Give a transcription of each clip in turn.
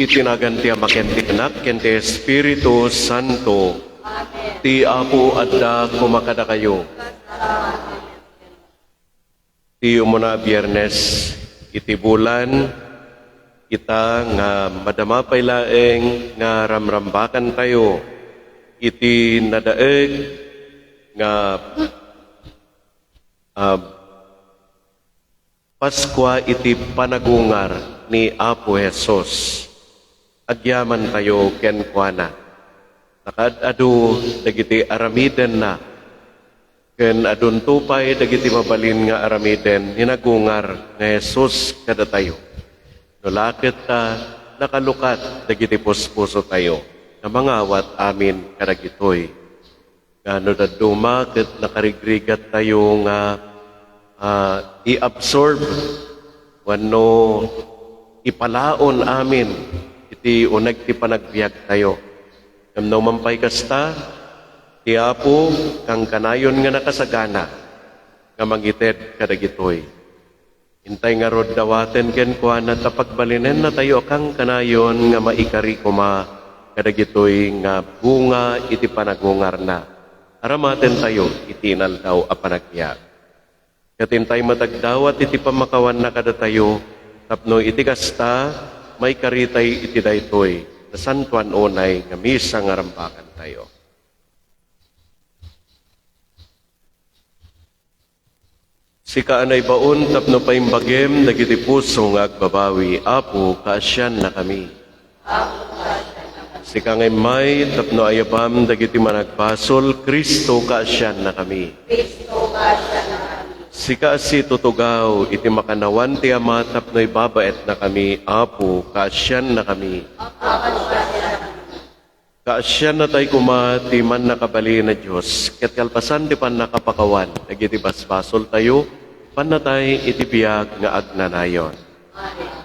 Itinagan ti Ama ken ti Anak ken ti Espiritu Santo. Ti Apo adda kumakada kayo. Ti umuna Biyernes iti bulan kita nga madamapay laeng nga ramrambakan tayo iti nadaeg nga Paskwa iti panagungar ni Apo Jesus. Agyaman tayo ken kuana. Nakadado dagiti aramiden na. Ken adun tupay dagiti mabalin nga aramiden hinagungar nga Jesus kada tayo. Nulakit ta nakalukat dagiti puspuso tayo. Na mangawat amin kadagitoy. Ngano daduma ket nakarigrigat tayo nga i-absorb wano ipalaon amin iti uneg ti panagbiag tayo. Kamno mampay kasta, ti Apo kang kanayon nga nakasagana, nga mangited kadagitoy. Intay nga rod dawaten ken kuana tapagbalinen na tayo kang kanayon nga maikari kuma kadagitoy nga bunga iti panagungar na. Aramaten tayo itinal daw a panagbiag. Katintay matagdawat iti pamakawan na kada tayo, tapno iti kasta, may karitay iti daytoy, na santuan onay nga misa nga rampakan tayo. Sika anay baon tapno paimbagem dagiti puso nga agbabawi, Apo kaasyan na kami. Sika ngay may tapno ayabam dagiti managpasol, Kristo kaasyan na kami. Sika si tutugaw iti makanawan ti Ama tapno ibabaet na kami, Apo kaasyan na kami. Kaasyan na tayo kuma ti man nakabali na Diyos, ket kalpasan ti pan nakapakawan, dagiti basbasol tayo, pan na tayo iti biyag nga agnanayon. Amen.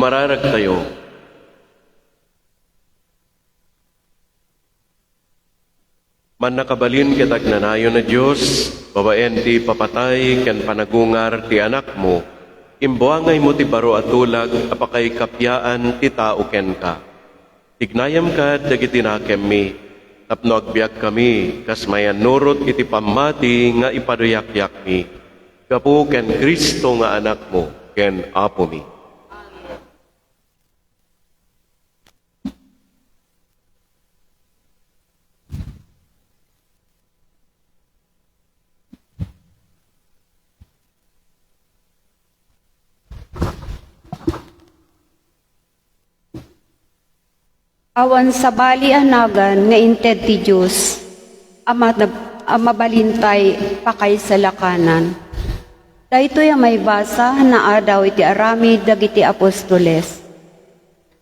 Umararag tayo. Man nakabalin kitag nanayon na Diyos, babaen ti papatay ken panagungar ti anak mo, imbuangay mo ti baro at tulag, apakay kapyaan ti tao ken ka. Tignayam ka, dagiti nakem mi, tapno agbiag kami, kas mayan nurot iti pamati nga ipaduyak-yak mi. Kapu ken Kristo nga anak mo, ken apo mi. Awan sa bali anagan nga inted ti Diyos, mabalintay pakay sa lakanan. Daytoy may basa na adaw iti aramid dagiti apostoles.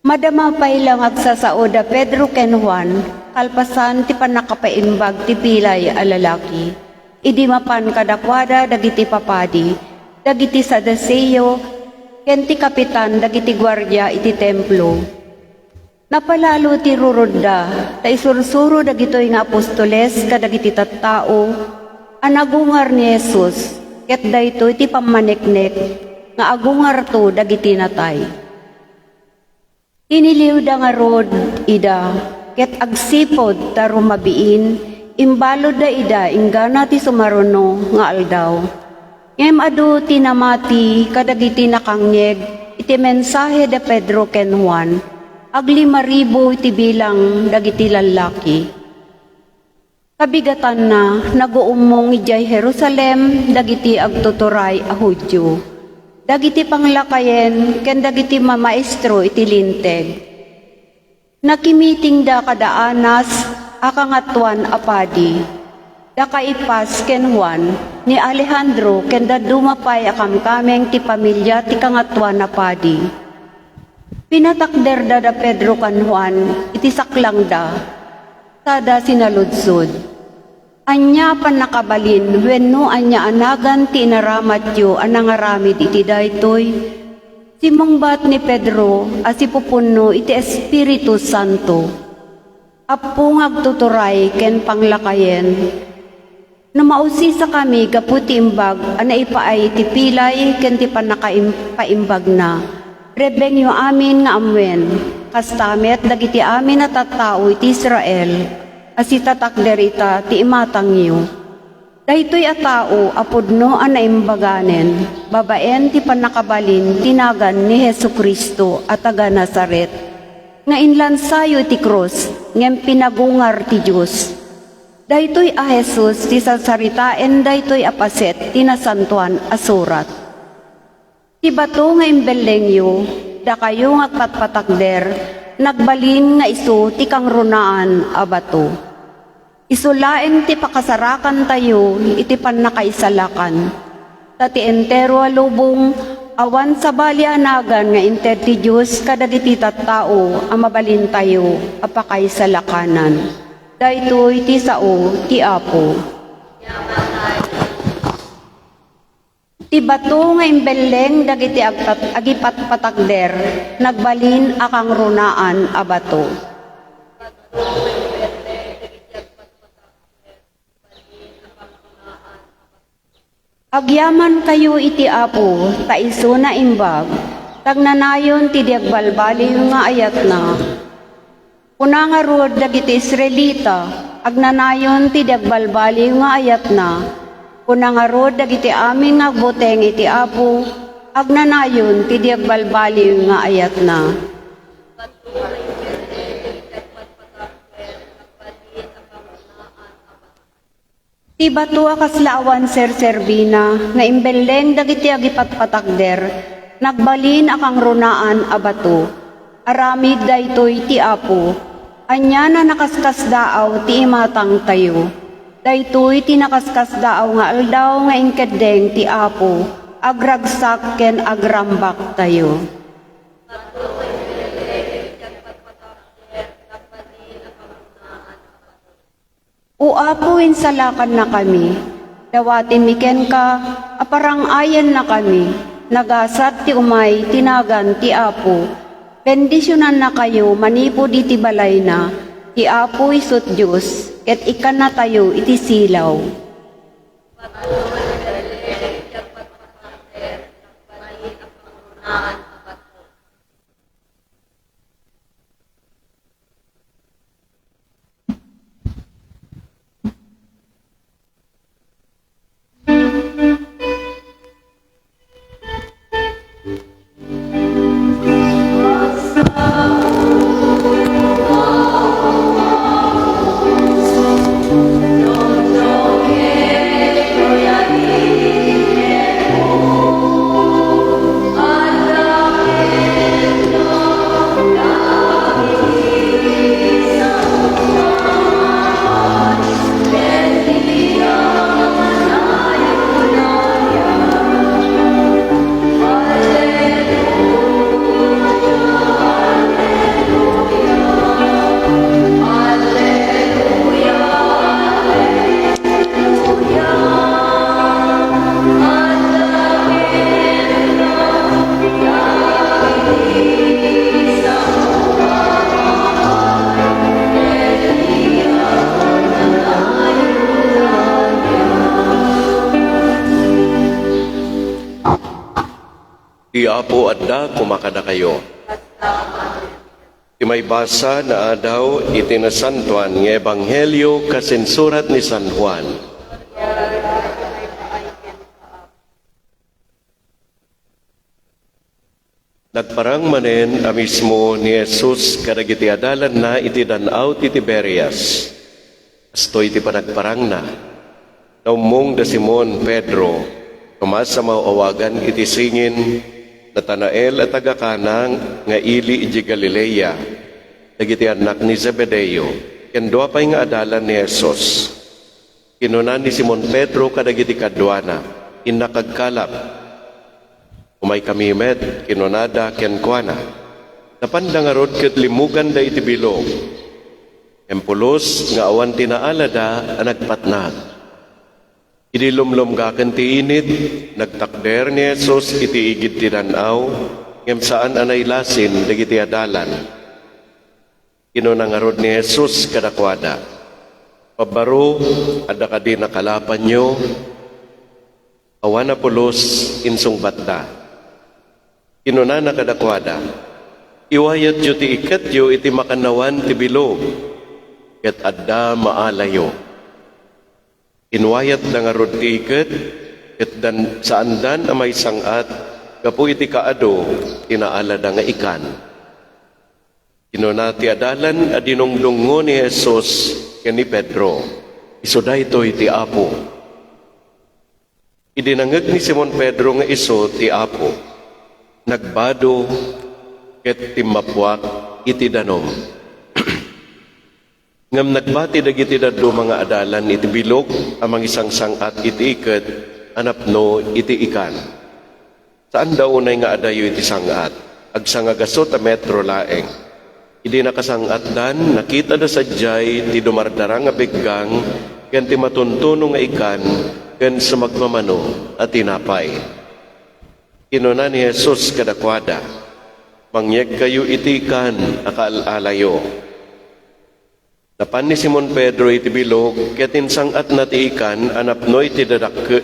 Madama pay lang agsasauda Pedro ken Juan, kalpasan ti panakapaimbag ti pilay a lalaki. Idi mapan kadakwada dagiti papadi, dagiti Saduseo, ken ti kapitan dagiti gwardiya iti templo. Napalalo ti rurodda, ta isursuro dagitoy nga apostoles kadagiti tattao, anagungar ni Jesus, ket daytoy ti pammaneknek, nga agungar to dagiti natay. Iniliw da nga rod ida, ket agsipod ta rumabiin, imbalod da ida inggana ti sumaruno nga aldaw. Ngem adu tinamati kadagiti nakangyeg, iti mensahe da Pedro ken Juan, agli 5,000 iti bilang dagiti lalaki. Kabigatan na naguumong ijay Jerusalem dagiti agtuturay a Hudyo. Dagiti panglakayen ken dagiti mamaestro iti linteg. Nakimiting da kadaanas akangatuan apadi. Da Kaipas ken Juan ni Alejandro ken da dumapay akamkameng ti pamilya ti kangatuan apadi. Pinatakder da Pedro kan Juan, iti saklang da, sada sinaludsod. Anya pan nakabalin, wenno anya anagan ti inaramat yu, anangaramid iti daytoy. Simangbat ni Pedro, asipupuno iti Espiritu Santo. Apung agtuturay ken panglakayen. Namausisa kami gaputi imbag, ana ipaay ti pilay ken ti panakaimbag na. Rebengyo amin nga amwen, kastamet dagiti amin na tattao iti Israel, asitatakder ita ti imatangyo. Daytoy a tao apudno a naimbaganen, babaen ti panakabalin tinagan ni Jesucristo at taga Nazaret, nga inlansayo ti krus, ngem pinagungar ti Diyos. Daytoy a Jesus ti sasaritaen daytoy a paset ti nasantuan a surat. Ti bato nga imbelengyo, da kayo nga patpatakder, nagbalin nga iso ti kang runaan a bato. Isulaen ti pakasarakan tayo, iti panakaisalakan. Tati entero a lubong, awan sa bali anagan nga inted ti Diyos kadagiti tattao, ang mabalin tayo, apakaisalakanan. Daytoy ti sao, ti Apo. Ti bato nga imbeleng dagiti agipat patakder, nagbalin akang runaan a bato. Agyaman kayo iti Apo, ta iso na imbag, tagnanayon ti diagbalbali nga ayat na. Kuna nga rod dagiti Israelita, agnanayon ti diagbalbali nga ayat na. Kuna nga rod dagiti amin nga boteng iti Apo, agnanayon ti diagbalbali nga ayat na. Ti bato kaslaawan serserbina nga imbeleng dagiti agipatpatakder, nagbalin akang runaan a bato. Aramid daytoy ti Apo, anya na nakaskas daaw ti imatang tayo. Daytoy tinakaskas daaw nga aldaw nga inkedeng ti Apo, agragsak ken agrambak tayo. O Apo, insalakan na kami, dawati miken ka, aparang ayan na kami, nagasat ti umay tinagan ti Apo. Bendisyonan na kayo manipo di ti balay na, ti Apo isot Diyos, ket ikan na tayo iti silaw. Ti Apo adda kumakada kayo. Ti may basa na adaw iti nasantuan ng Ebanghelyo kasinsurat ni San Juan. Nagparang manen a mismo ni Jesus kadagiti adalan na iti danaw ti Tiberias. Asto iti panagparang na. Naumong da Simon Pedro, kumasa mauawagan iti singin, Natanael at taga-kanang nga ili iti Galilea, dagiti anak ni Zebedeo, kendua pa'y nga adalan ni Jesus. Kinunan ni Simon Pedro kadagiti kadwana, inakagkalap. Umay kamimet, kinunada, kenkwana. Napanda nga rod ket limugan da iti bilog. Empulos nga awan tinaalada ang nagpatnag. Idilumlum gaken ti init, nagtakder ni Jesus iti igid ti danaw, ngem saan anay lasin dagiti adalan. Kinunangarod ni Jesus kadakwada, pabaro, adda kadi nakalapan nyo, awan na pulos insong batta. Kinunana kadakwada, iwayat yu ti ikat yu iti makanawan ti bilog, ket adda maalayo. Inwayat na nga rod ti ikat, ket dan saan dan amay sangat, kapu iti kaado, tinaala da nga ikan. Kinuna ti adalan adinongdongo ni Jesus ken ni Pedro, iso daytoy ti Apo. Idinangeg ni Simon Pedro nga iso ti Apo, nagbado ket timapwak iti danom. Ngam nagbati dagiti daddo mga adalan iti bilog amang isang sangat iti iket anapno iti ikan. Saan daw unay nga adayo iti sangat? Agsangagasot a metro laeng. Idi nakasangat dan nakita da sadyay ti dumardara nga biggang ken ti matuntuno nga ikan ken sumagmamano at tinapay. Kinuna ni Jesus kadakwada, mangyeg kayo iti ikan akaalalayo. Napan ni Simon Pedro iti bilog, ket insang-at na ti ikan, anapno iti dadakkel,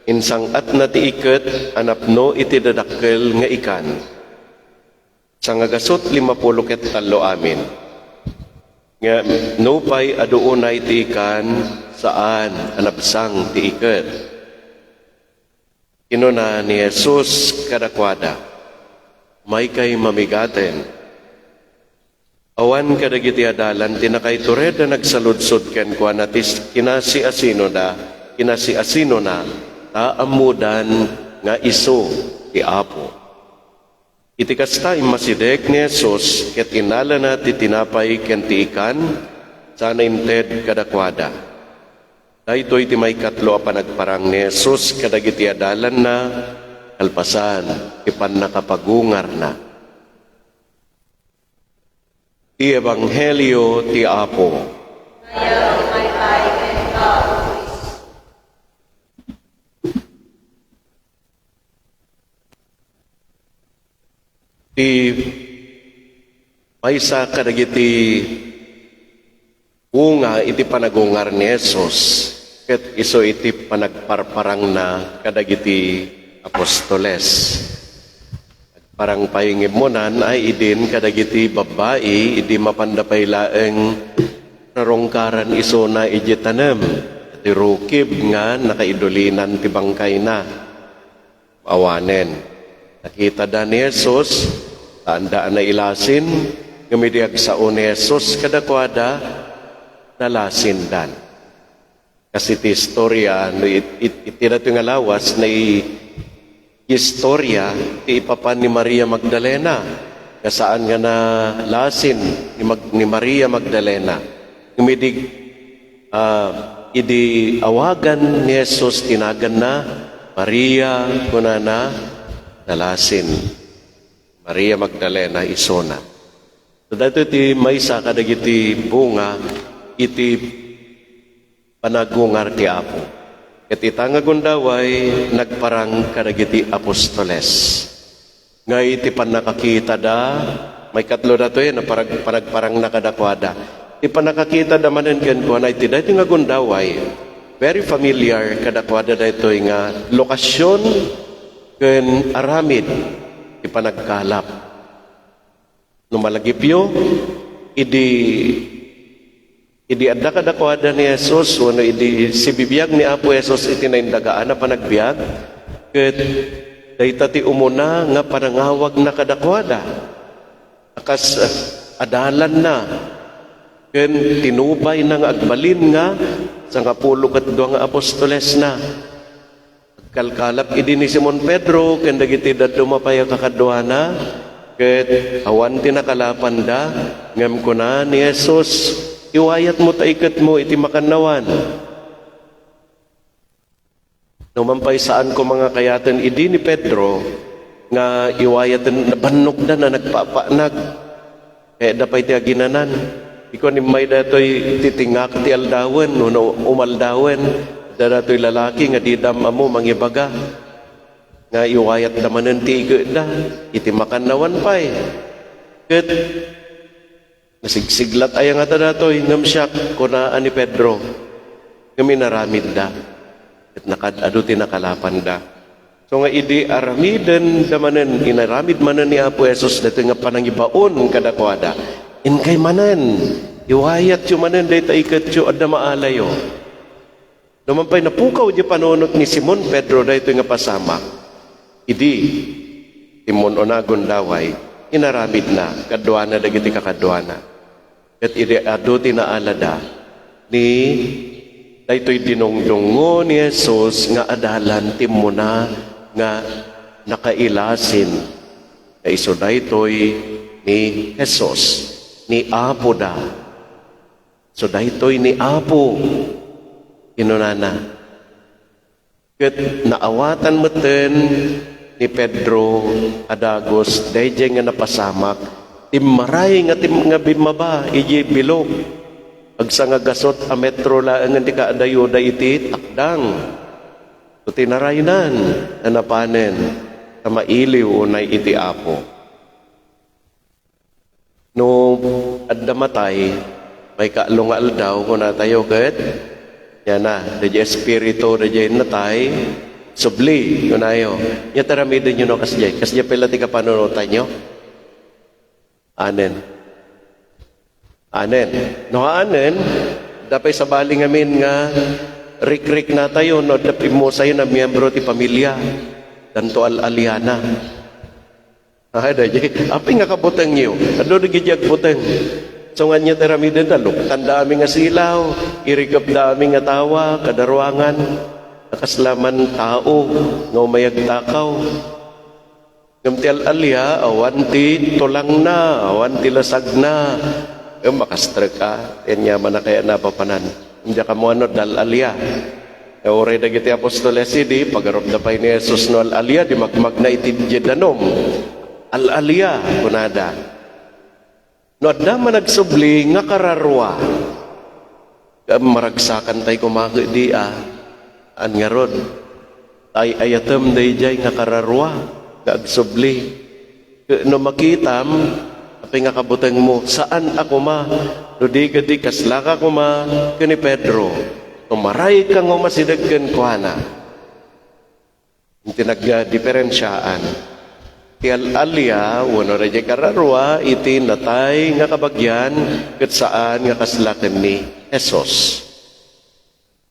insang-at na ti iket, anapno iti dadakkel nga ikan. Sangagasot 50 ket 3 amin. Nga nupay aduunay ti ikan, saan anapsang ti iket. Kinuna ni Jesus kadakwada, may kay mamigaten. Awan kadagiti adalan tinakay tured na nagsaludsod ken kuan natis kinasiasino na taamudan nga iso ti Apo. Iti kasta imasidek ni Jesus ket inala na ti tinapay ken ti ikan sana inted kadakwada. Daytoy ti may katlo a panagparang ni Jesus kadagiti adalan na kalpasan ipan nakapagungar na. Ti Ebanghelyo ti Apo. Ti maysa kadagiti bunga iti panagungar ni Jesus ket iso iti panagparparang na kadagiti apostoles. Parang paingimunan ay idin kadagiti babae idi mapandapay laeng narongkaran iso na ijitanem iti rukib nga nakaidulinan ti bangkay na awanen. Nakita da ni Jesus taandaan na ilasin ngamidiag sao ni Jesus kadakwada nalasin dan. Kasi ti istorya no iti nato nga lawas na istorya ti ipapan ni Maria Magdalena kasaan nga na lasin ni Maria Magdalena ngumidig idi awagan ni Jesus tinagan na Maria kunana nalasin Maria Magdalena isona. So dato ti maysa kadagiti bunga iti panagungar ti Apo. Ket itangagundaway nagparang kadagiti apostoles. Nga iti panakakita da, may katlo na to na panagparang nakadakwada. Iti panakakita da manen ken ko na iti dahito nga gundaway, very familiar kadakwada da ito nga lokasyon ken aramid iti panagkalap. Numalagipyo, idi adda kadakwada ni Jesus wano idi sibibiyag ni Apo Jesus iti naindagaan na panagbiag ket dayta ti umuna nga panangawag na kadakwada akas adalan na ken tinubay na nga agbalin nga sa nga 10 nga apostoles na kalkalap idi ni Simon Pedro ken dagiti dadto mapaya kakadwana ket awan ti nakalapan da ngem kuna ni Jesus iwayat mo taikat mo iti makanawan. Numampay saan ko mga kayatan idi ni Pedro nga iwayat nabannog na nagpapanag. Kaya dapay ti aginanan. Iko ni may datoy titingak ti aldawen no umaldawen. Datoy lalaki nga di dam amo mangibaga. Nga iwayat damanen ti da iti makanawan pay. Ket nasigsiglat ay nga datoy ngam siyak kunaan ni Pedro ngami naramid da at nakadado ti nakalapan da. So nga idi aramiden damanen inaramid manen ni Apo Jesus dato nga panangibaon kadakwada inkay manen iwayat yu manen dayta iket yu adda maalayo. Numampay napukaw di panunot ni Simon Pedro dayto nga pasama idi timon onagon daway inaramid na kadwana dagiti kakadwana. At ado tinaalada ni daytoy dinongdongo ni Jesus nga adalan timmo na nga nakailasin ka iso daytoy ni Jesus ni Apo da. So daytoy ni Apo inunana. Ket naawatan meten ni Pedro adagos dayjay nga napasamak timmaray nga nga bimaba iji bilog agsa nga gasot a metro laeng nga di kaadayuda iti takdang so tinaraynan na napanen sa mailiw unay iti Apo no adda matay may kaalungal daw kung natayo ket yan na dadya espiritu dadya natay subli yun ayo yataramidin nyo no kasjay pala ti kapanunutan nyo Anen. No anen, dapay sa baling amin nga rik-rik na tayo, no dapay mo sa'yo na miyembro ti pamilya. Danto al-aliana. Api nga kabutang niyo. Ano nagigiyag butang? So nga niya teramidin na, tanda aming nga silaw, irikap da aming nga tawa, kadarwangan, nakaslaman tao, nga umayag takaw. Ngamti al-alya, awan ti tulang na, awan ti lasag na. Makastra ka, yan yaman na kaya napapanan. Hindi ka mo ano, dal-alya. Ore na giti apostoles di, pag-arop na pa ni Jesus no al-alya, di magmag na itidjedanom. Al-alya, kunada. No, adda man nagsubli, nga kararwa. Maragsakan tayo kumaki di, an nga rod. Ay ayatem day jay nga kararwa. Kagsubli. No makitam, apay nga kabutang mo, saan ako ma? No di gadi kaslaka ko ma, kani Pedro. Tumaray kang umasidaggan ko na. Hindi nagdiferensyaan. Ti al-alya, wano raja kararwa, iti natay nga kabagyan, kat saan nga kaslakan ni Jesus.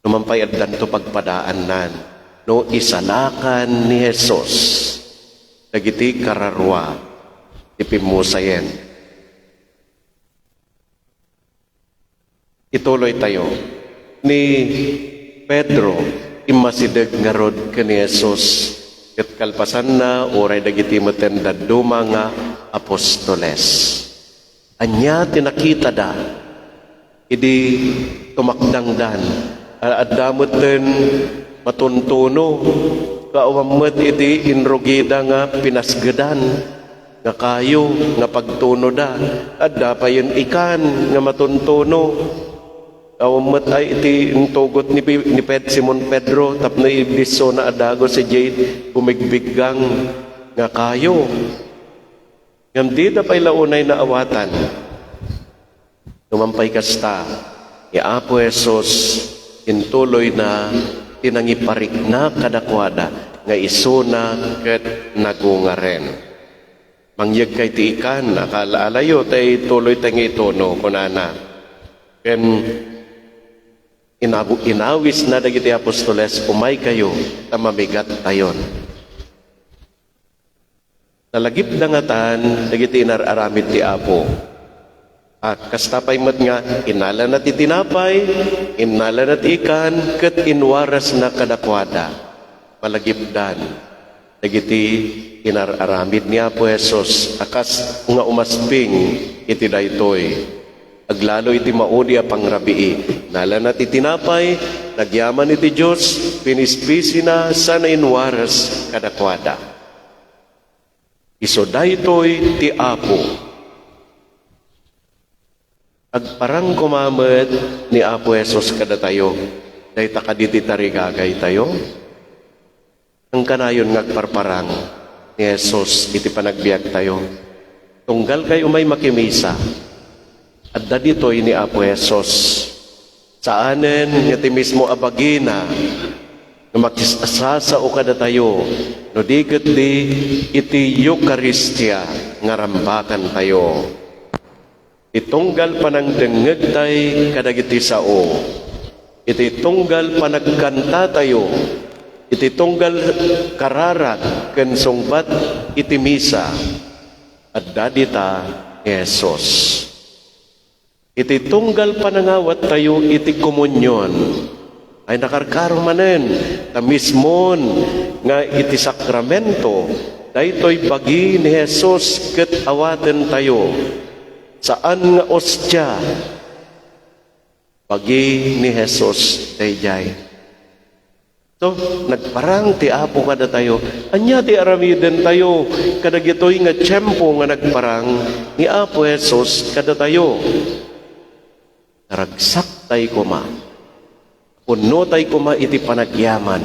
Numampay addan to pagpadaan nan. No isalakan ni Jesus. Dagiti kararwa, ipimusayen. Ituloy tayo. Ni Pedro, imasidag nga rod ka ni Jesus. Kat kalpasan na, oray dagiti matenda duma nga apostoles. Anya tinakita da, idi tumakdang dan. Adamot din matuntuno, kaawamot iti inrogida nga pinasgadan, nga kayo, nga pagtuno da. Adda pa yun ikan, nga matuntuno. Kaawamot ay iti tugot ni Simon Pedro, tapno ibiso na adago si Jade, bumigbigang nga kayo. Ngam di da pa'y launay na awatan. Tumampay kasta, ni Apo Jesus, intuloy na tinangiparik na kadakwada nga isuna ket nagungaren. Mangyag kay ti ikan, akalaalayo tay tuloy tangi itono kunana. Ken inawis na dagiti apostoles, umay kayo, tamabigat tayon. Talagip dangatan, dagiti inararamid ti Apo. Kastapay mat nga, inala na ti tinapay, inala na ti ikan, ket inwaras na kadakwada. Malagipdan. Dagiti inararamid ni Apo Jesus, akas nga umasping iti daytoy. Aglalo iti maudi a pangrabii. Nala na ti tinapay, nagyaman iti Diyos, pinispisi na sana inwaras kadakwada. Iso daytoy ti Apo. Agparang kumamet ni Apo Jesus kada tayo, dahi takaditi tarigagay tayo. Ang kanayon ngagparparang ni Jesus iti panagbiag tayo. Tunggal kayo may makimisa. At dito'y ni Apo Jesus. Saanen nga ti mismo abagina nga makisasa o kada tayo no diket di iti Eucharistia nga rambakan tayo. Itunggal panang dengeg tay kadagiti sao. Iti tunggal panagkanta tayo. Iti tunggal kararat ken sungbat iti misa. At dadita Jesus. Iti tunggal panangawat tayo iti komunyon. Ay nakarkaro manen ta mismon nga iti sakramento daytoy bagi ni Jesus ket awaten tayo. Saan nga ostya? Pagi ni Jesus dayjay. So, nagparang ti Apo kada tayo. Anya ti aramiden tayo. Kadagitoy nga tiyempo nga nagparang ni Apo Jesus kada tayo. Naragsak tayo kuma. Puno tayo kuma iti panagyaman.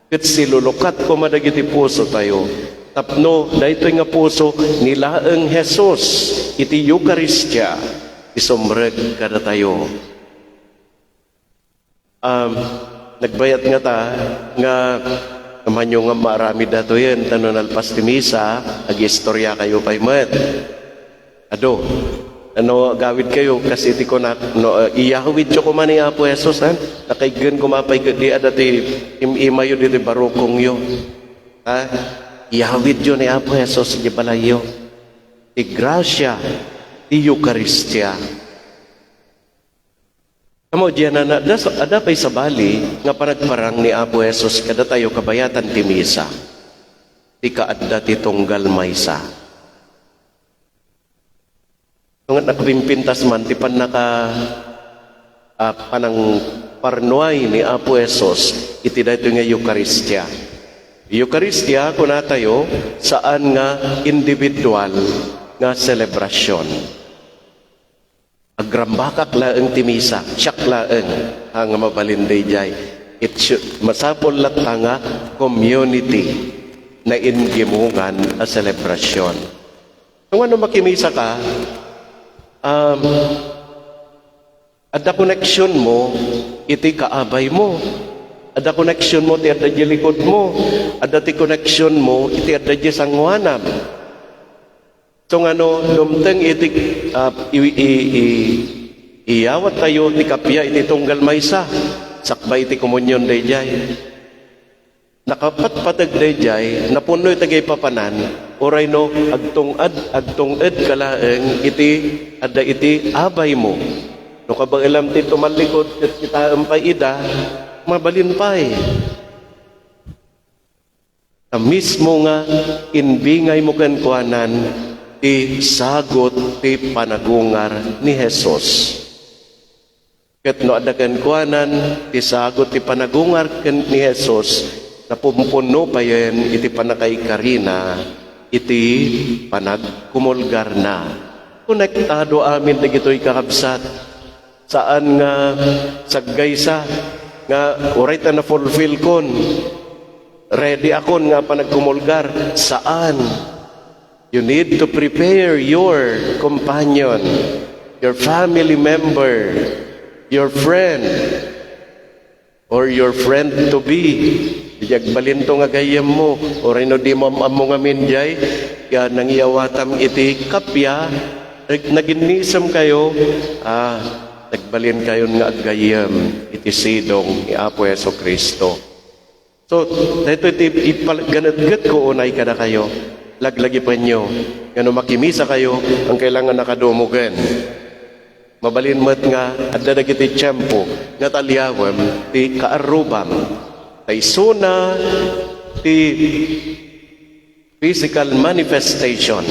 Ket silulukat kuma dagiti puso tayo. Tapno, daytoy nga puso nilaeng Jesus iti Eucharistia isumreg kada tayo. Nagbayat nga ta nga kamanyo nga marami dato yan tanon alpas ti misa ag-istorya kayo pay met. Ado, ano gawid kayo kasi iti ko na iyahawid ko man ni Apo Jesus han nakaigan kumapay kadi adati imayo diti barokong yo. Iyahawid yun ni Apo Jesus di balayo. Ti grasya, ti Eucharistia. Amo diyan na ada pa'y sabali nga paragparang ni Apo Jesus kada tayo kabayatan ti misa. Ti kaadda ti tunggal maysa. Nung nakapimpintas man ti panaka panang parnuay ni Apo Jesus iti daytoy nga Eucharistia. Eucharistia kuna tayo saan nga individual nga selebrasyon. Agrambakak laeng ti misa, siyak laeng ang mabalinday jay. Masapol lat nga community na ingimungan a selebrasyon. Nung ano makimisa ka, ada connection mo, iti kaabay mo. Ada connection mo, ti ada likod mo. Ada ti connection mo, iti ada sangwanam. So nga no, lumteng iti iyawat tayo ti kapya iti tunggal maysa. Sakbay iti komunyon dayjay. Nakapatpatag dayjay, napunoy tagay papanan, oray no, agtungad kalaeng iti, ada iti abay mo. No kabang ilam ti tumalikod, kat kita ampay ida, mabalinpay. Na mismo nga, inbingay mo kan kuanan, ti sagot ti panagungar ni Jesus. Ket no adakan kuanan ti sagot ti panagungar ken ni Jesus napumpuno pa yan iti panakaikarina iti panagkumulgar na. Konektado amin dagitoy kakabsat. Saan nga saggaysa nga oray ta na fulfill kon. Ready akon nga panagkumulgar. Saan? You need to prepare your companion, your family member, your friend, or your friend to be. Dijag balinto nga gayam mo, o rin no di mo amo nga minjay, kaya nangiyawatam iti kapya, naginisam kayo, nagbalin kayo nga agayam, iti sidong ni Apo Yeso Kristo. So, dito iti ganat-gat ko unay ka na kayo, laglagi pa nyo, kano makimisa kayo, ang kailangan nakadumugan. Mabalin mo't nga, at dadagiti tiyempo, nga talyawam, ti kaarubam, tay suna, ti physical manifestation,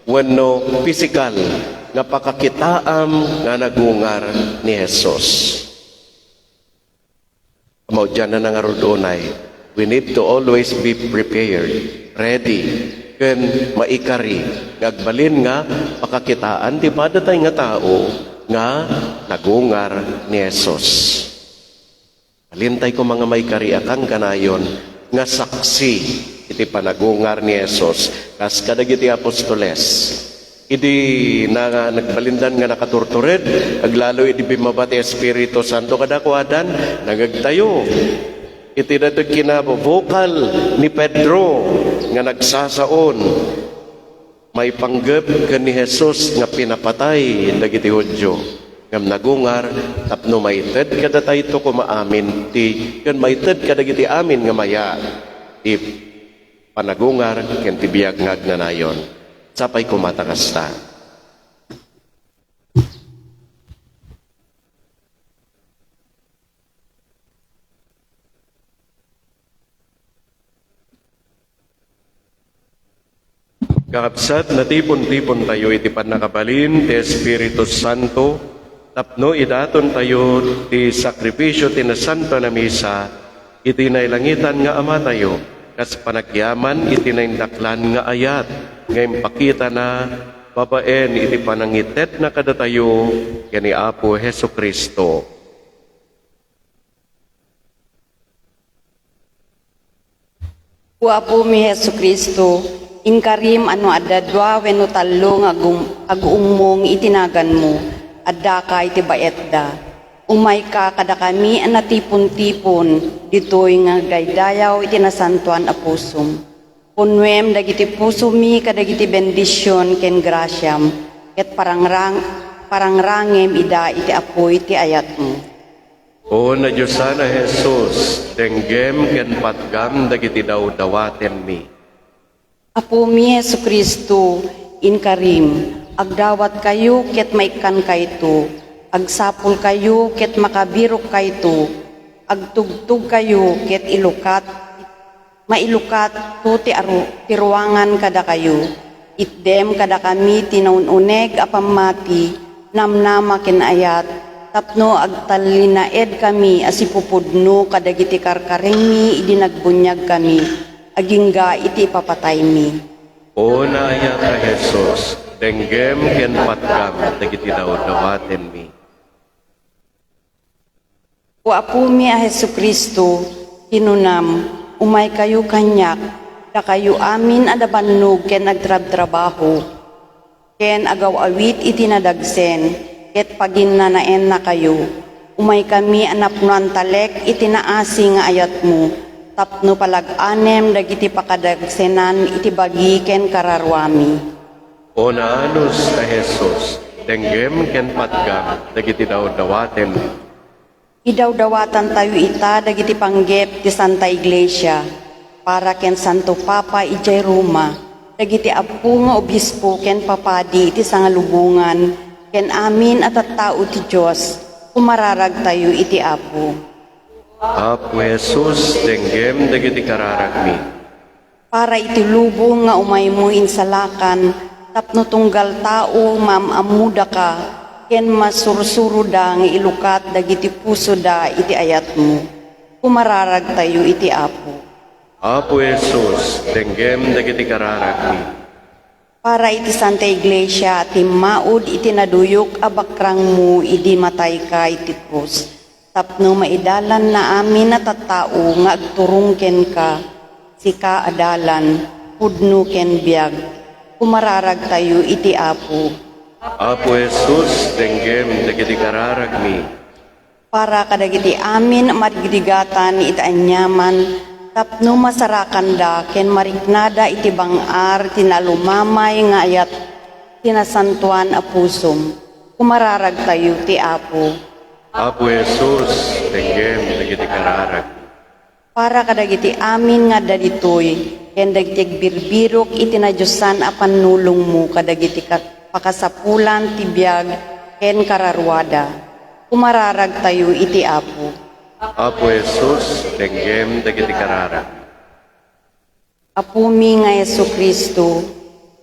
wano physical, nga pakakitaam, nga nagungar ni Jesus. Amaw dyan na nangarudunay, we need to always be prepared, ready, ken maikari ngagbalin nga pakakitaan di ba datay nga tao nga nagungar ni Jesus. Alintay ko mga maikari akang kanayon nga saksi iti panagungar ni Jesus kas kadagiti apostoles idi na nagbalindan nga nakaturtured aglalo idi bimabati Espiritu Santo kadakwadan nagagtayo iti dato kinabukal ni Pedro nga nagsasaon may panggap ken ni Jesus nga pinapatay dagiti Hudyo ngam nagungar tapno maited kada tayto ko maamin ti ken maited kadagiti amin nga maya if panagungar ken ti biag nga agnanayon sapay kumatakasta. Kakabsat na tipon-tipon tayo iti panakabalin ti Espiritu Santo tapno idaton tayo ti sakripisyo ti na Santo na Misa iti nailangitan nga Ama tayo kas panagyaman iti naindaklan nga ayat ngayon pakita na babaen iti panangitet na kadatayo kani Apo Heso Kristo. Apo mi Heso Kristo, inkarim ano adda dua wenno tallo nga agumong itinagan mo, adda ka iti baetda. Umay ka kada kami anatipon-tipon, ditoy nga gaydayaw iti nasantuan a pusum. Punwem dagiti pusumi kadagiti bendisyon ken grasyam, ket parangrangem ida iti apoy iti ayat mo. O na Diyos sana Jesus, denggem ken patgam dagiti daw-dawaten mi. Apo mi Hesu Kristo, inkarim, agdawat kayo ket maikan kayto, agsapul kayo ket makabirok kayto, agtugtug kayo ket mailukat to ti ruangan kada kayo, itdem kada kami tinaununeg apamati, namnama ken ayat, tapno agtalinaed kami asipupudno kadagiti karkareng mi idi nagbunyag kami, agingga iti papatay mi. O naaya ka Jesus, denggem ken patgam dagiti daw-dawaten mi. O apo mi a Hesu Kristo, hinunam, umay kayo kanyak, da kayo amin adabannog ken nagtrab-trabaho, ken agaw awit itinadagsen, ket paginnanaen na kayo. Umay kami anapnuan talek itinaasi nga ayat mo, tapno palag-anem dagiti pakadagsenan iti bagi ken kararwami. O naanos na Jesus, denggem ken patgam, dagiti daw-dawaten. Idawdawatan tayo ita dagiti panggep ti Santa Iglesia, para ken Santo Papa ijay Roma, dagiti apu nga obispo ken papadi iti sangalubungan, ken amin at tao ti Diyos, umararag tayo iti apu. Apo Jesus, denggem dagiti kararagmi. Para iti lubong nga umay mo insalakan, tapno tunggal tao mamamuda ka, ken masursuro da nga ilukat dagiti puso da iti ayat mo. Umararag tayo iti apu. Apo Jesus, denggem dagiti kararagmi. Para iti Santa Iglesia, ti maud iti naduyok abakrang mo, idi matay ka iti krus. Tapno maidalan na amin na tattao nga agturong ken ka, sika adalan, pudno ken biag. Umararag tayo iti apo. Apo Jesus, denggem dagiti kararagmi. Para kadagiti amin marigdigatan iti anyaman, tapno masarakan da ken mariknada iti bangar tinalumamay nga ayat tinasantuan a pusom. Umararag tayo ti apo. Apo Jesus, denggem dagiti kararagmi. Para kadagiti amin nga daditoy, ken dagiti birbirok itinadyosan a panulong mo kadagiti pakasapulan ti biag ken kararwada. Umararag tayo iti apo. Apo Jesus, denggem dagiti kararagmi. Apo mi nga Yesu Kristo,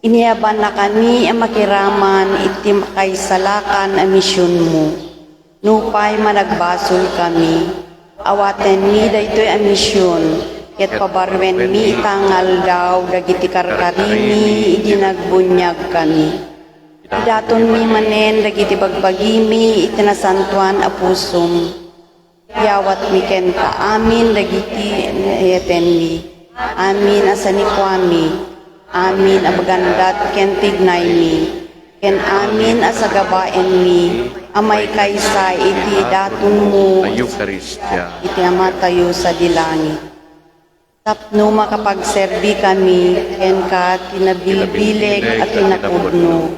iniaban na kami ang makiraman iti makaisalakan a misyon mo. Nupay managbasol kami, awaten mi daytoy a misyon, ket pabarwen mi itangal daw dagiti karkarini idinagbunyag kami. Idaton mi manen dagiti bagbagimi itinasantuan a pusom. Yawat mi ken ka amin dagiti eten mi. Amin asanikwami. Amin abagandat ken tignay mi. Ken amin asagabaen mi. Amay kaysa iti daton mo Eucharistia. iti ama tayo sa dilangit. Tapno makapagserbi kami, ken ka tinabilbilig at tinapudno.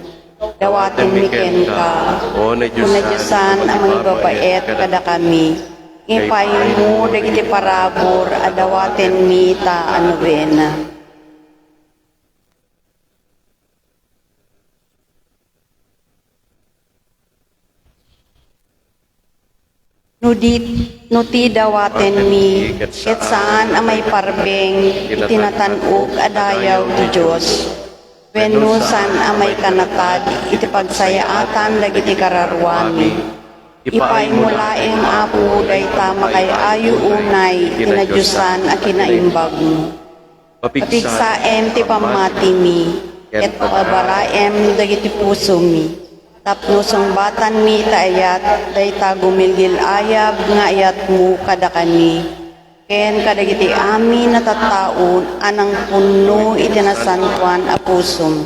Dawaten mi ken ka, O na kunadyosan ang mga babaet kada kami. Ipayo mo dagiti parabor, adawaten mi ta anuwena. Nuti dawaten mi, ket saan amay parbeng, itinatanog adayaw ti Diyos. Wenno saan amay kanatad, iti pagsayaatan dagiti kararwami. Ipay mulaeng apo, dayta makay ayo unay, tinadyusan a kinaimbag mo. Papigsaem ti pamati mi, ket pabaraem dagiti puso mi. Tapno batan mi taayat, dayta gumilgil ayab nga ayat mo kada kani. Ken kadagiti amin na tattaon, anang puno itinasantuan a pusom.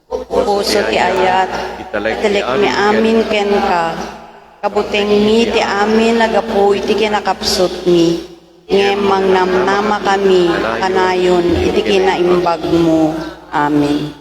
Puso ti ayat, itilik mi amin ken ka. Kabuteng mi ti amin nagapu iti kinakapsot mi. Ngemang namnama kami, kanayon iti kinaimbag mo. Amen.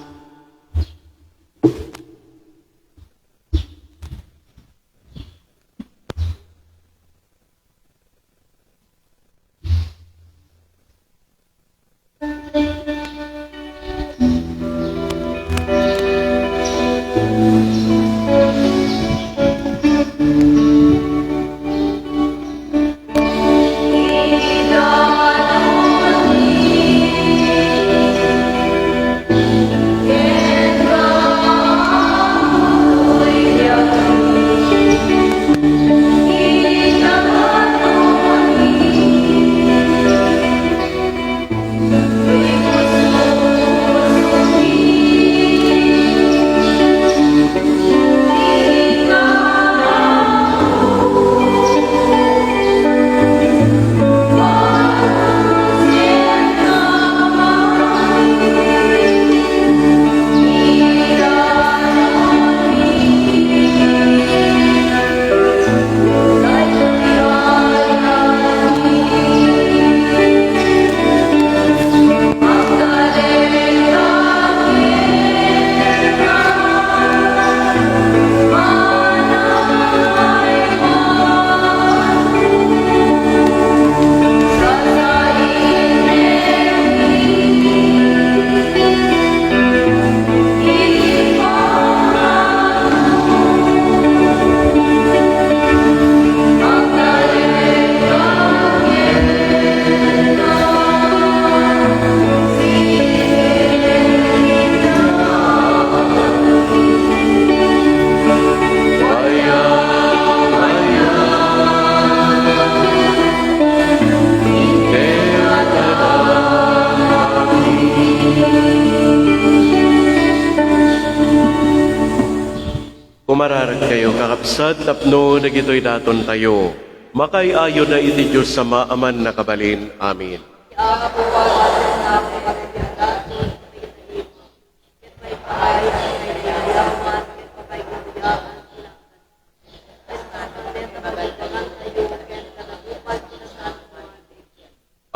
mararar kayo kakabsat tapno dagitoy daton tayo. Makay ayo na iti Diyos sa maaman na kabalin. Amin.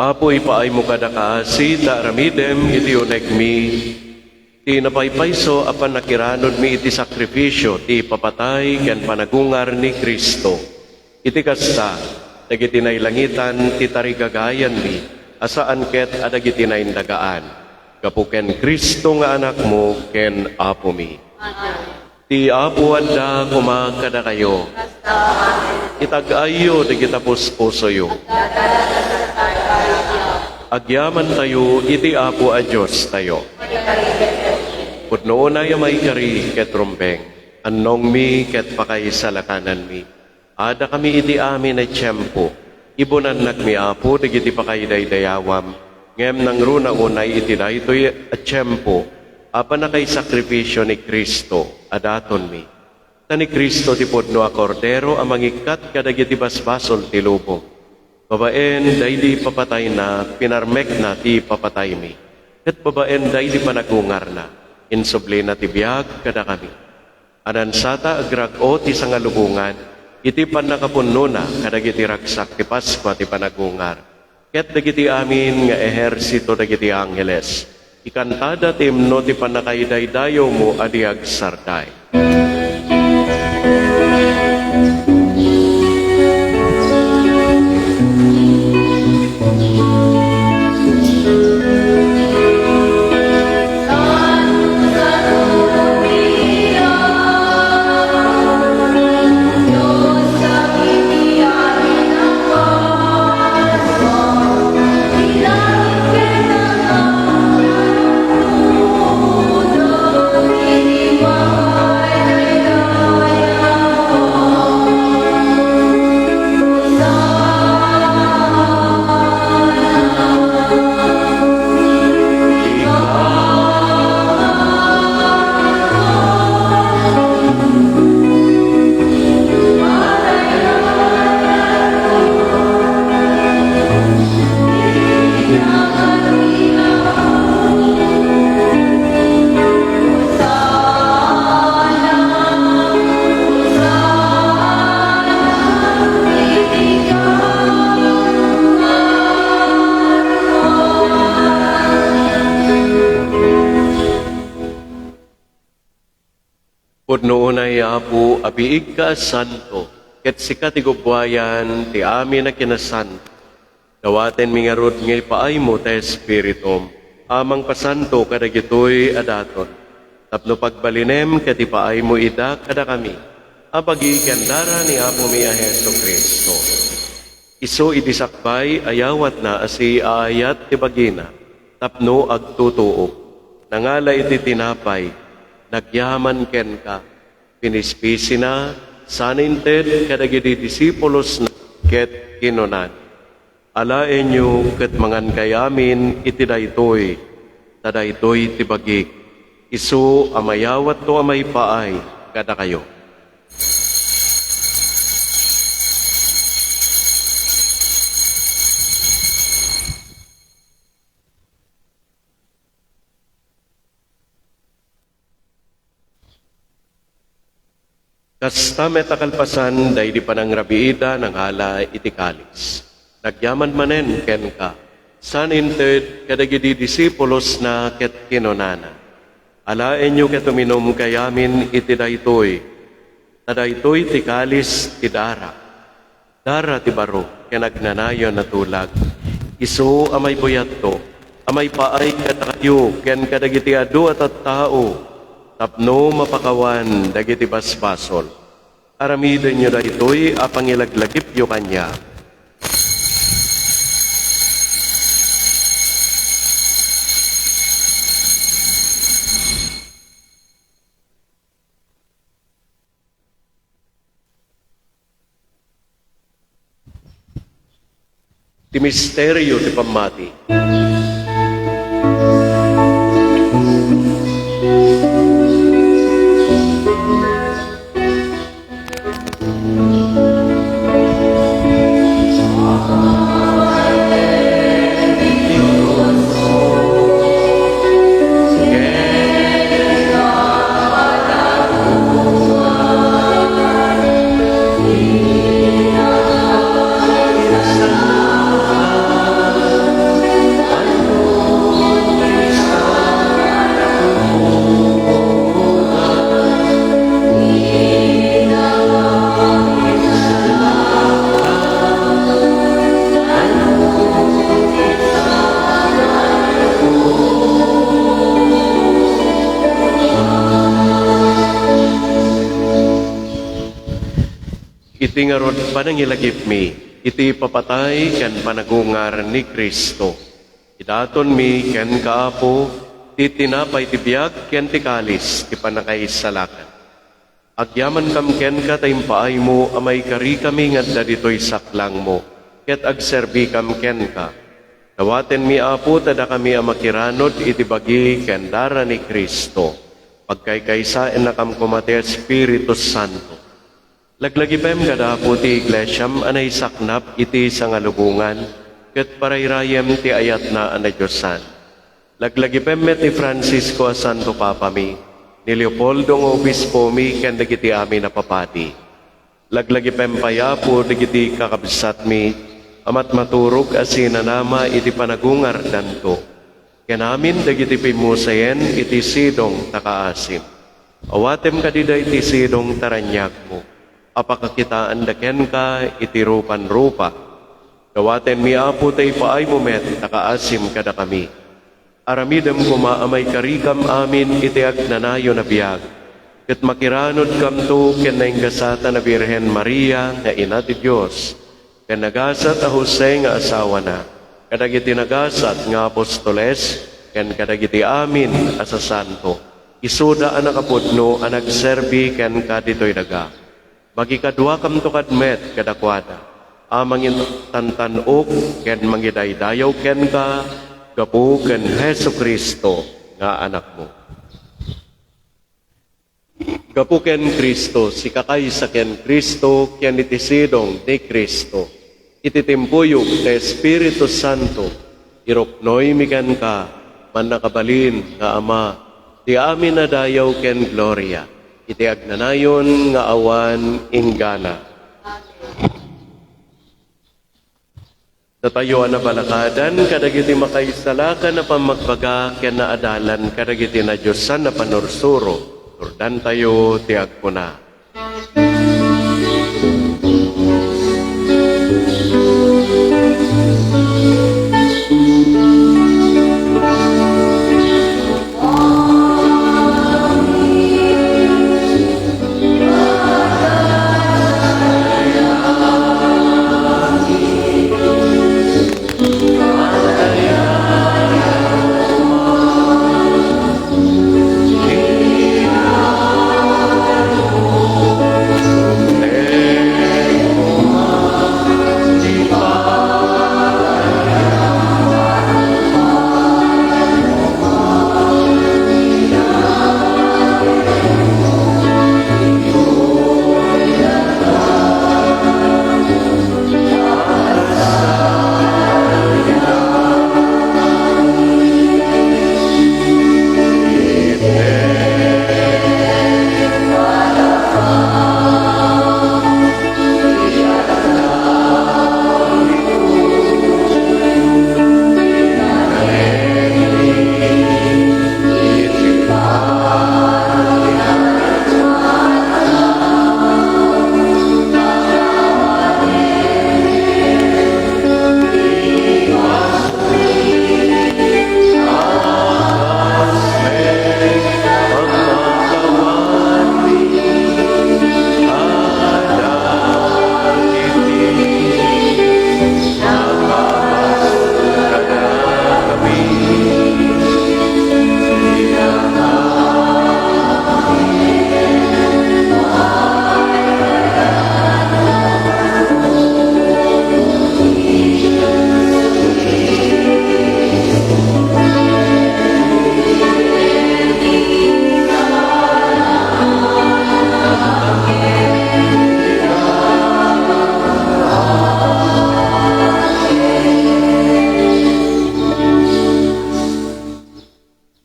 Apo ipaay mo kada kaasi, ta ramidem iti uneg mi. Ti napaypayso apan nakiranod mi iti sakripisyo, ti papatay ken panagungar ni Kristo. Iti kasta, dagiti nailangitan, ti tarigagayan mi, asaan ket adagiti naindagaan. Kapuken Kristo nga anak mo, ken Apo mi. Ti Apo adda kumakada kayo. Itag-ayo dagita puspusoyo. Agyaman tayo, iti Apo a Diyos tayo. Putnoon ay may kari ket rumbeng, annong mi ket pakay salakanan mi. Ada kami iti amin ay tiyempo, ibunan mi Apo, digiti pakay daydayawam, ngem nang runa unay iti daytoy at tiyempo, apan na kay sakripisyo ni Kristo, adaton mi. Tani Kristo ti pudno a kordero, amangikat kadagiti basbasol ti lubong. Babaen, dahil papatay na, pinarmek na ti papatay mi. At babaen, dahil panagungar na, insubli na ti biyag kada kami. Anansata agrag-o ti sangalubungan, iti panakapunno na, kadagiti ragsak ti Paskwa ti panagungar. Ket dagiti amin nga ehersito dagiti angeles. Ikantada ti himno ti panakaidaydayo mo adiag sarday. Pudno unay Apo, abiig ka santo, ket sika ti gubwayan, ti amin na kinasanto. Dawaten mingarod ngay paay mo ta Espiritum, amang pasanto kadagitoy adaton. Tapno pagbalinem ket ipaay mo ida kada kami, abagi kandara ni Apo mi a Hesu Kristo. Isu idisakbay ayawat na asi aayat ti bagina, tapno agtutuok. Nangala iti tinapay, nagyaman ken ka, pinispisi na, saninted kadagiti disipulos na ket kinunan. Alaen nyo ket mangan kayamin iti daytoy, tadaytoy ti bagik. Isu amayawat to amay paay kada kayo. Kasta metakalpasan day di panangrabiida ng hala iti kalis. Nagyaman manen ken ka, saninted kadagiti disipulos na ket kinunana. Alaen nyo ket uminom kayamin iti daytoy, tadaytoy ti kalis ti dara. Dara ti baro, ken agnanayon na tulag. Isu amay buyat to, amay paay katakyo, ken kadagiti adu at tao, tapno mapakawan dagiti basbasol. Aramiden nyo na ito'y apangilaglagip yo kanya. Ti misteryo ti pamati. iti nga rod panangilagip mi, iti papatay ken panagungar ni Kristo. Idaton mi ken kaapo, ti tinapay ti biag ken ti kalis, ti panakaisalakan. Agyaman kam ken ka taimpaay mo, amay kari kami nga dito'y saklang mo, ket agserbi kam ken ka. Dawaten mi apo, tada kami amakiranod, iti bagi ken dara ni Kristo. Pagkaykaysaen na kam kumate Espiritu Santo. Laglagipem kada po ti iglesyam anay saknap iti sangalubungan, ket parayrayem ti ayat na ana Diyosan. Laglagipem met ni Francisco a Santo Papa mi, ni Leopoldo ng Obispo mi, ken dagiti amin na papati. Laglagipem paya po dagiti kakabsat mi, amat maturog asinanama iti panagungar danto. Ken amin dagiti pimusayen iti sidong takaasim. Awatem kadida iti sidong taranyag mo. Apakakitaan daken ka iti rupan-rupa. Dawaten mi apo tay paay mo met takaasim kada kami. Aramidem kumaamay karikam amin iti agnanayo na biyag. Ket makiranod kam to ken nainggasata na Birhen Maria nga ina ti Dios. Ken nagasat a Jose nga asawa na. Kadagiti nagasat nga apostoles ken kadagiti amin as santo. Isuda ang nakapudno ang nagserbi ken kaditoy daga. Magikadwa kam to kadmet kadakwada. Amang tantanok ken mangidaydayaw ken ka gapu ken Hesu Kristo nga anak mo. Gapu ken Kristo, si kakaysa ken Kristo, ken itisidong ni Kristo. Ititimpuyog na Espiritu Santo, irupnoy mikan ka, man nakabalin nga Ama, ti amin na dayaw ken Gloria, iti agnanayon nga awan inggana. Tatayo na balakadan, kadagiti makaisalakan na pamagbaga, ken na adalan, kadagiti na Diyosan na panursuro, turdan tayo tiag ko na.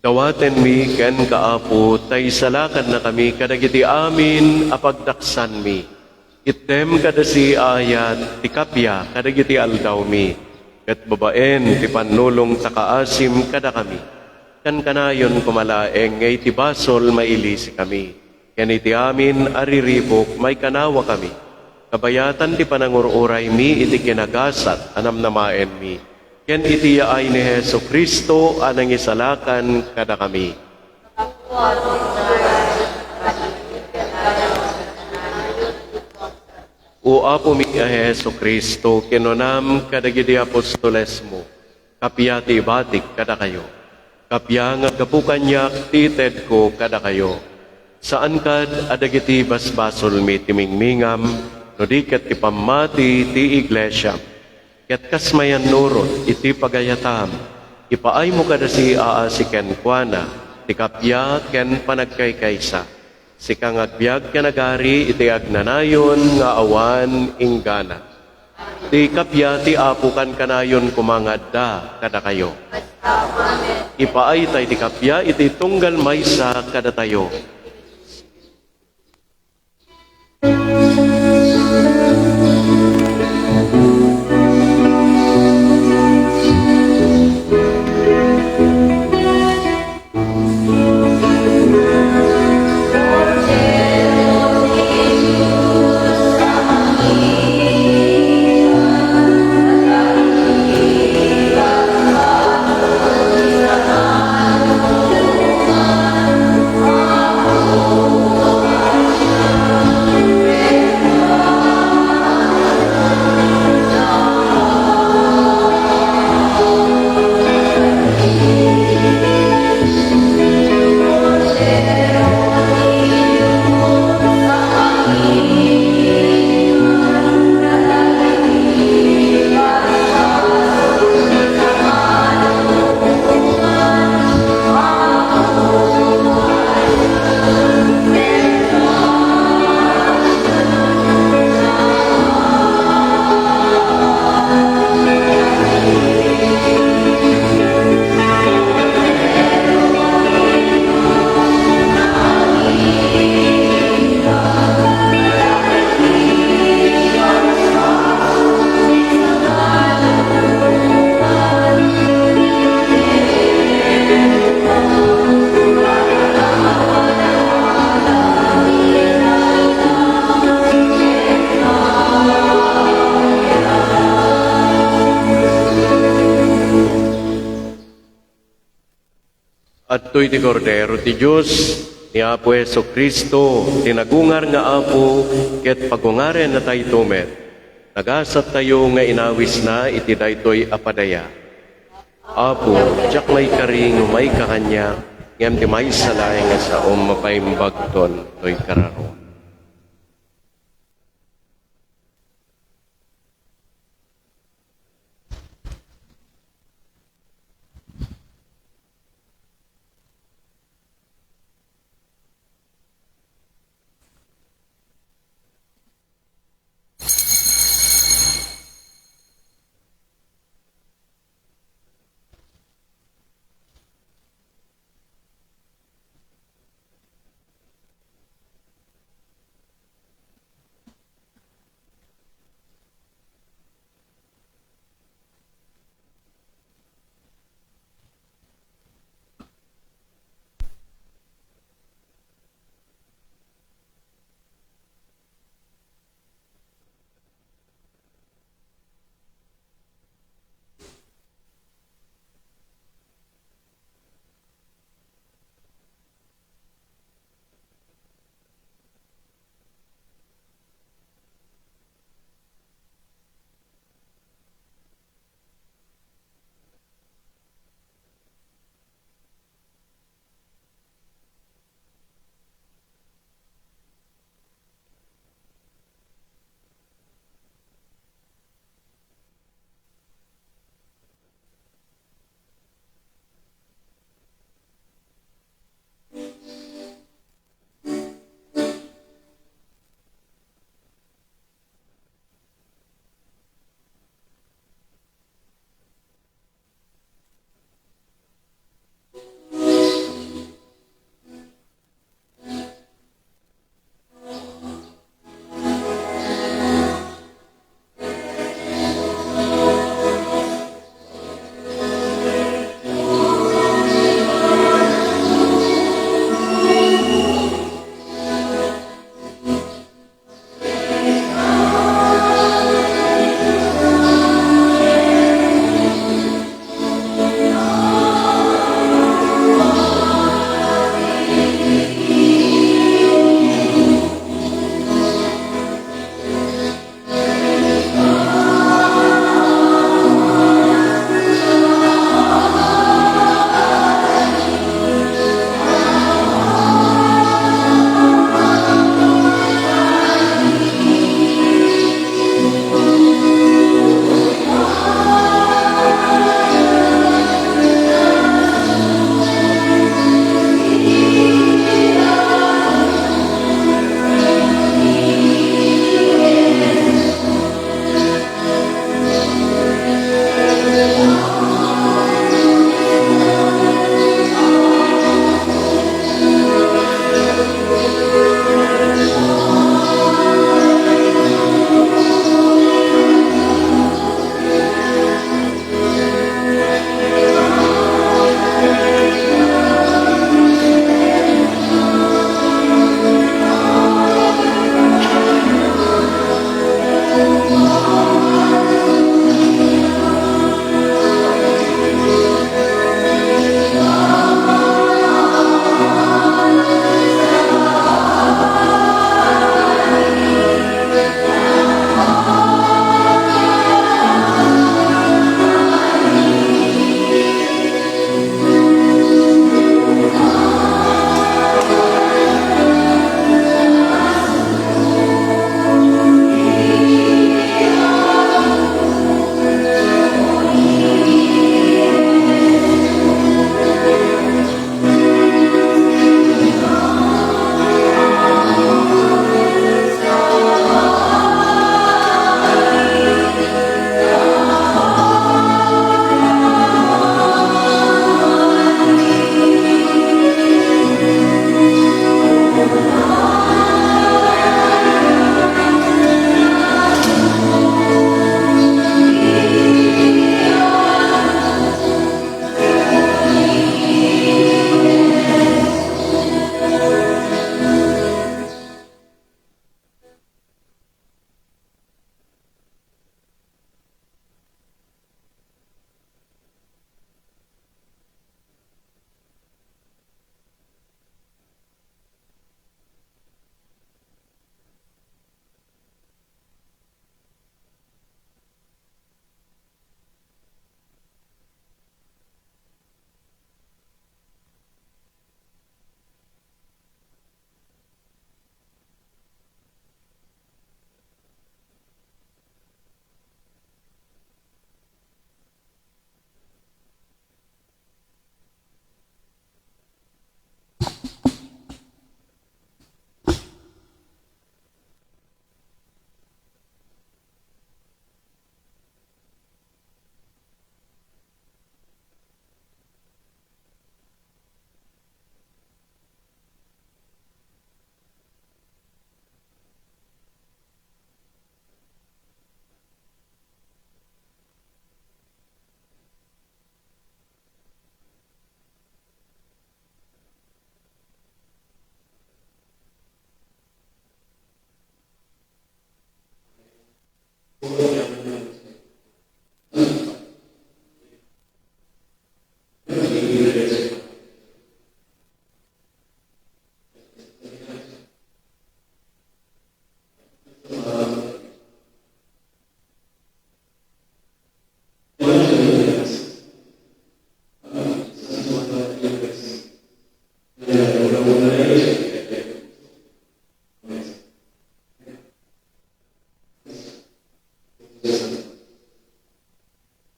Dawaten mi ken kaapo, tay salakan na kami kadagiti amin apagdaksan mi. Item kadasi ayat ti kapya kadagiti aldaw mi. Ket babaen ti panulong takaasim kada kami. Kan kanayon kumalaeng ngay ti basol mailisi kami. Ken iti amin ariribok may kanawa kami. Kabayatan ti panangururay mi iti kinagasat anam namaen mi. Ken iti yaay ni Hesu Kristo anang isalakan kada kami. O Apo mi Heso Kristo, kinunam kadagidi apostoles mo, kapya ti ibatik kada kayo. Kapya nga kapukanyak tited ko kada kayo. Saan kad adagiti basbasol mi timingmingam, no di kat ipamati ti iglesia. Ket kasmayan nurot iti pagayatam, ipaay mo kada si si ken kuana, ti kapya ken panagkaykaysa. Si kang agbyag kanagari iti agnanayon nga awan inggana. Ti kapya ti apo kan kanayon kumangadda kada kayo. Ipaay tay ti kapya iti tunggal maysa kada tayo. At to'y ti Kordero ti Diyos, ni Apo Heso Kristo, tinagungar nga Apo, ket pagungaren na tayo tumet. Nagasat tayo nga inawis na iti daytoy apadaya. Apo, tiyak may karing may kakanya, ngam ti may salay nga sa mapaimbagton to'y kararo.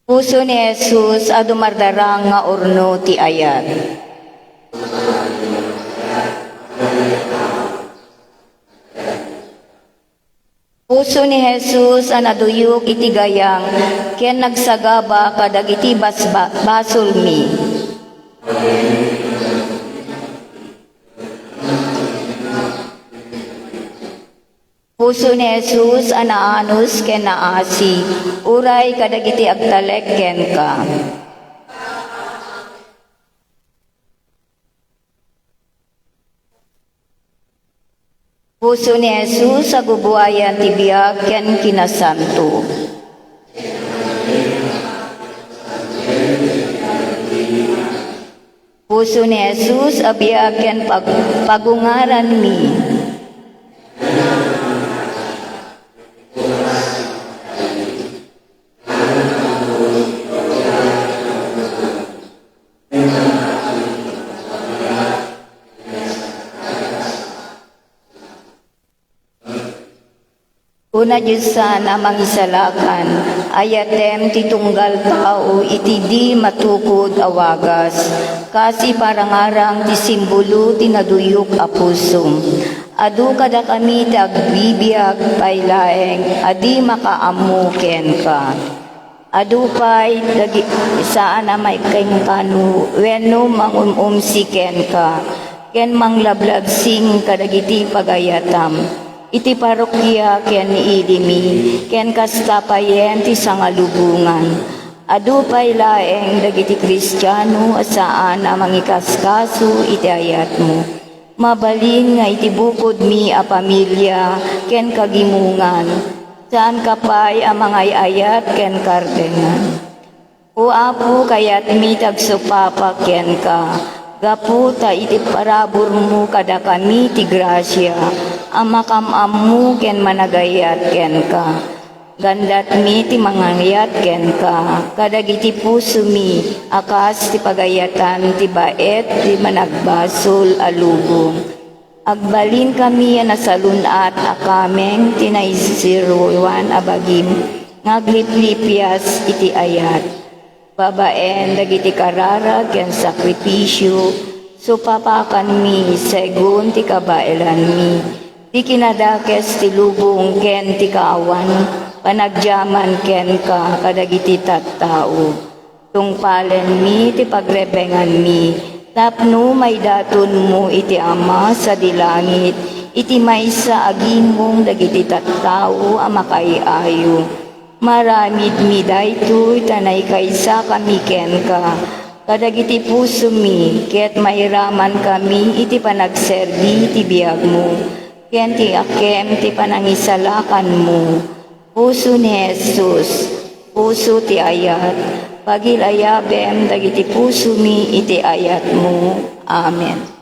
Puso ni Jesus a dumardarang nga urno ti ayat. Puso ni Jesus a naduyok iti gayang ken nagsagaba kadagiti basol mi. Puso ni Jesus a naanos ken naasi, uray kadagiti agtalek ken ka. Puso ni Jesus sa gubuayan ti biag ken kinasanto. Puso ni Jesus a biag ken pagungaran mi. Una Diyos sana mangisalakan, ayatem titunggal tao iti di matukod awagas, kasi parangarang ti simbolo tinaduyok a puso. Adu kada kami tagbibiyag pailaeng, adi makaamu ken ka. Adu pay saan na may keng kanu, wenno mangumumsi ken ka, ken manglablab sing kadagiti pagayatam. Iti parokya ken ilimi, ken kastapayen ti sangalubungan. Adu pay laeng dagiti Kristiyano asaan a mangikaskaso iti ayat mo. Mabalin nga iti bukod mi a pamilya ken kagimungan. Saan kapay a mga ayat ken kardengan. O apo kayat mi tagsupapa ken ka. Gaputa iti parabor mo kada kami ti grasya, amakamamu ken managayat ken ka. Gandat mi ti mangayat ken ka, kadagiti puso mi, akas ti pagayatan ti baet ti managbasol alubong. Agbalin kami nasalunat akameng tinaisiruan abagim, ngagliplipias iti ayat. Babaen dagiti karara ken sakripisyo, supapakan mi segun ti kabailan mi. Ti kinadakes ti lubong ken ti kaawan, panagyaman ken ka kadagiti tattao. Tungpalen mi ti pagrebengan mi, tapno may daton mo iti ama sa dilangit, iti maysa agimong dagiti tattao a makaiayo. Maramid mi daytoy tanay kaysa kami ken ka. Kadagiti puso mi, ket mahiraman kami iti panagserbi ti biag mo. Ken ti akem ti panangisalakan mo. Puso ni Jesus, puso ti ayat. Pagilayabem dagiti puso mi iti ayat mo. Amen.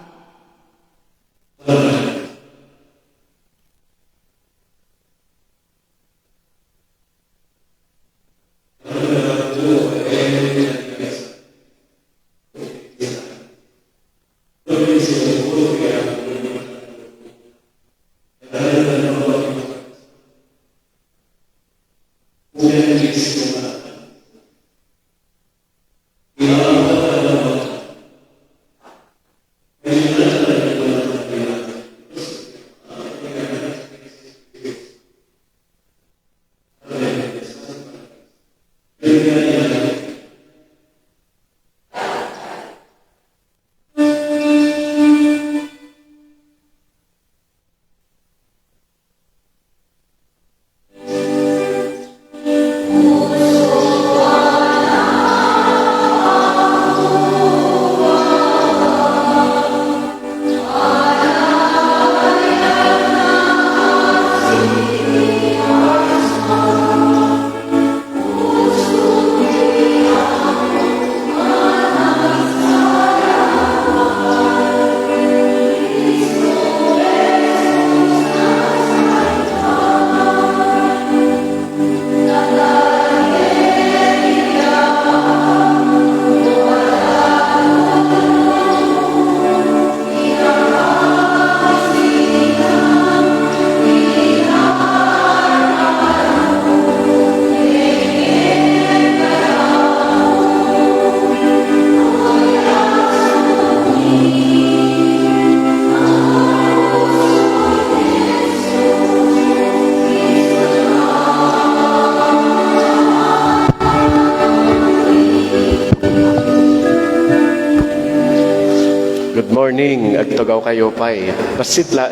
Good morning, agtugaw kayo pay. Pasitla